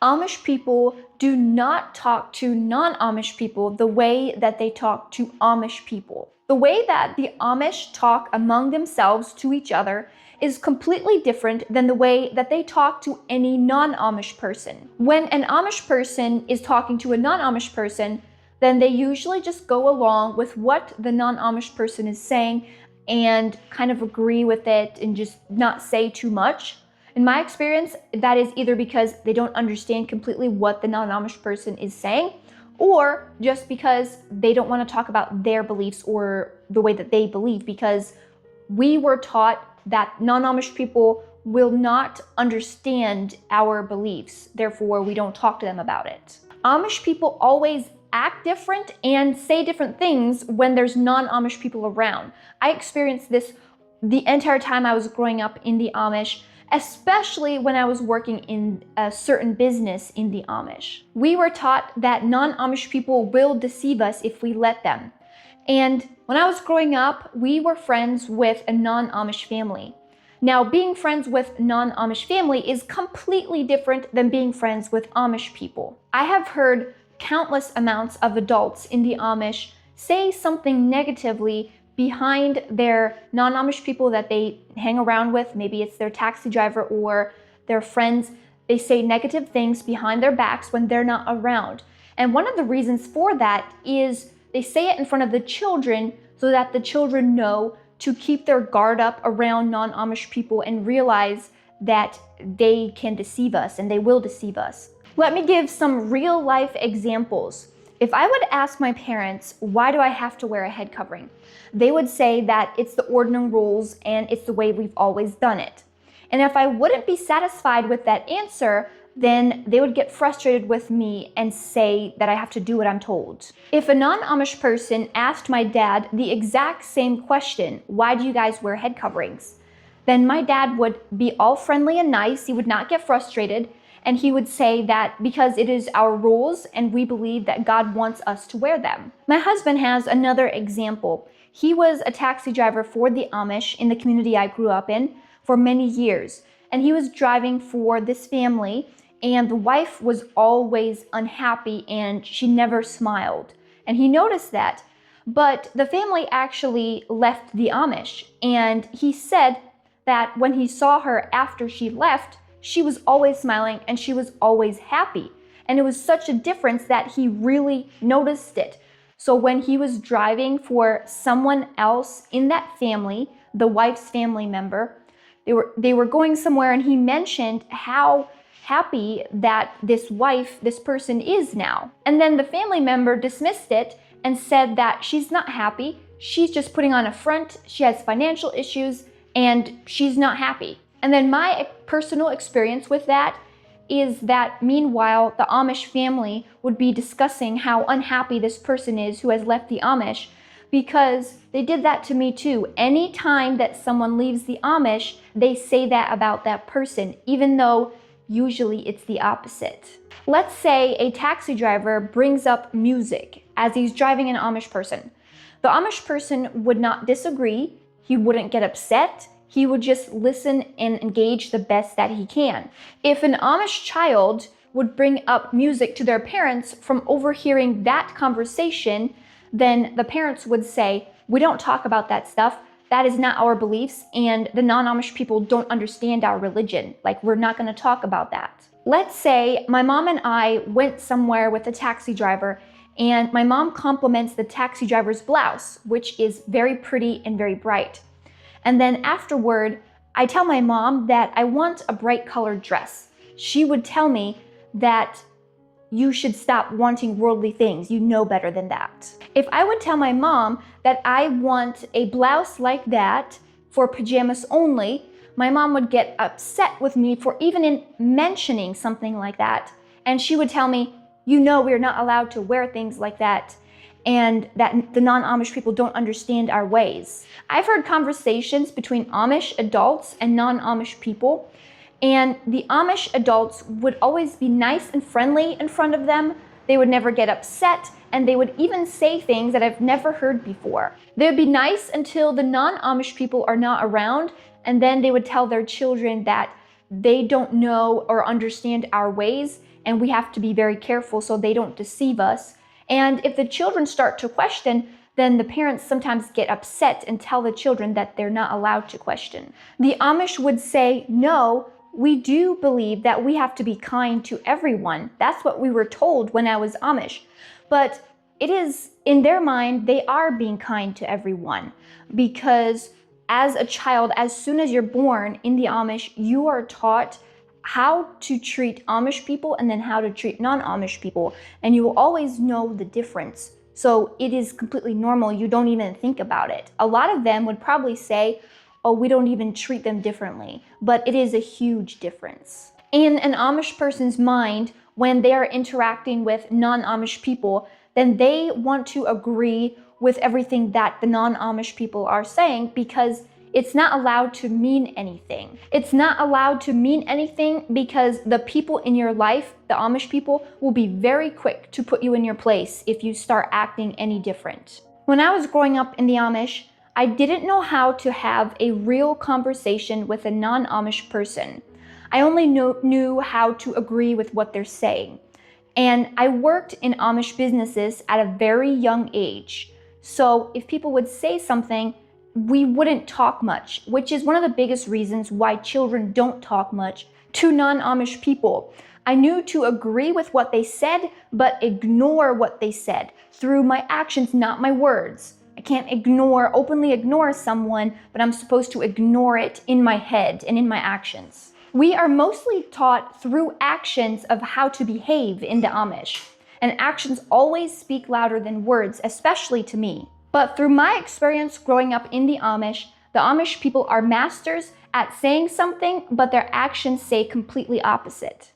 Amish people do not talk to non-Amish people the way that they talk to Amish people. The way that the Amish talk among themselves to each other is completely different than the way that they talk to any non-Amish person. When an Amish person is talking to a non-Amish person, then they usually just go along with what the non-Amish person is saying and kind of agree with it and just not say too much. In my experience, that is either because they don't understand completely what the non-Amish person is saying, or just because they don't want to talk about their beliefs or the way that they believe, because we were taught that non-Amish people will not understand our beliefs, therefore we don't talk to them about it. Amish people always act different and say different things when there's non-Amish people around. I experienced this the entire time I was growing up in the Amish, especially when I was working in a certain business in the Amish. We were taught that non-Amish people will deceive us if we let them. And when I was growing up, we were friends with a non-Amish family. Now, being friends with non-Amish family is completely different than being friends with Amish people. I have heard countless amounts of adults in the Amish say something negatively behind their non-Amish people that they hang around with. Maybe it's their taxi driver or their friends. They say negative things behind their backs when they're not around. And one of the reasons for that is they say it in front of the children so that the children know to keep their guard up around non-Amish people and realize that they can deceive us and they will deceive us. Let me give some real life examples. If I would ask my parents, why do I have to wear a head covering? They would say that it's the ordinary rules and it's the way we've always done it. And if I wouldn't be satisfied with that answer, then they would get frustrated with me and say that I have to do what I'm told. If a non-Amish person asked my dad the exact same question, why do you guys wear head coverings? Then my dad would be all friendly and nice, he would not get frustrated, and he would say that because it is our rules and we believe that God wants us to wear them. My husband has another example. He was a taxi driver for the Amish in the community I grew up in for many years, and he was driving for this family, and the wife was always unhappy and she never smiled. And he noticed that, but the family actually left the Amish, and he said that when he saw her after she left, she was always smiling and she was always happy. And it was such a difference that he really noticed it. So when he was driving for someone else in that family, the wife's family member, they were going somewhere, and he mentioned how happy that this person is now. And then the family member dismissed it and said that she's not happy, she's just putting on a front, she has financial issues, and she's not happy. And then my personal experience with that is that meanwhile, the Amish family would be discussing how unhappy this person is who has left the Amish, because they did that to me too. Anytime that someone leaves the Amish, they say that about that person, even though usually it's the opposite. Let's say a taxi driver brings up music as he's driving an Amish person. The Amish person would not disagree, he wouldn't get upset, he would just listen and engage the best that he can. If an Amish child would bring up music to their parents from overhearing that conversation, then the parents would say, we don't talk about that stuff, that is not our beliefs, and the non-Amish people don't understand our religion. Like, we're not going to talk about that. Let's say my mom and I went somewhere with a taxi driver, and my mom compliments the taxi driver's blouse, which is very pretty and very bright. And then afterward, I tell my mom that I want a bright colored dress. She would tell me that you should stop wanting worldly things. You know better than that. If I would tell my mom that I want a blouse like that for pajamas only, my mom would get upset with me for even mentioning something like that. And she would tell me, you know, we're not allowed to wear things like that, and that the non-Amish people don't understand our ways. I've heard conversations between Amish adults and non-Amish people, and the Amish adults would always be nice and friendly in front of them. They would never get upset, and they would even say things that I've never heard before. They would be nice until the non-Amish people are not around, and then they would tell their children that they don't know or understand our ways, and we have to be very careful so they don't deceive us. And if the children start to question, then the parents sometimes get upset and tell the children that they're not allowed to question. The Amish would say, no, we do believe that we have to be kind to everyone. That's what we were told when I was Amish. But it is, in their mind, they are being kind to everyone, because as a child, as soon as you're born in the Amish, you are taught how to treat Amish people and then how to treat non-Amish people, and you will always know the difference. So it is completely normal. You don't even think about it. A lot of them would probably say, oh, we don't even treat them differently, but it is a huge difference. In an Amish person's mind, when they are interacting with non-Amish people, then they want to agree with everything that the non-Amish people are saying, because it's not allowed to mean anything. It's not allowed to mean anything because the people in your life, the Amish people, will be very quick to put you in your place if you start acting any different. When I was growing up in the Amish, I didn't know how to have a real conversation with a non-Amish person. I only knew how to agree with what they're saying. And I worked in Amish businesses at a very young age. So if people would say something, we wouldn't talk much, which is one of the biggest reasons why children don't talk much to non-Amish people. I knew to agree with what they said, but ignore what they said through my actions, not my words. I can't openly ignore someone, but I'm supposed to ignore it in my head and in my actions. We are mostly taught through actions of how to behave in the Amish, and actions always speak louder than words, especially to me. But through my experience growing up in the Amish people are masters at saying something, but their actions say completely opposite.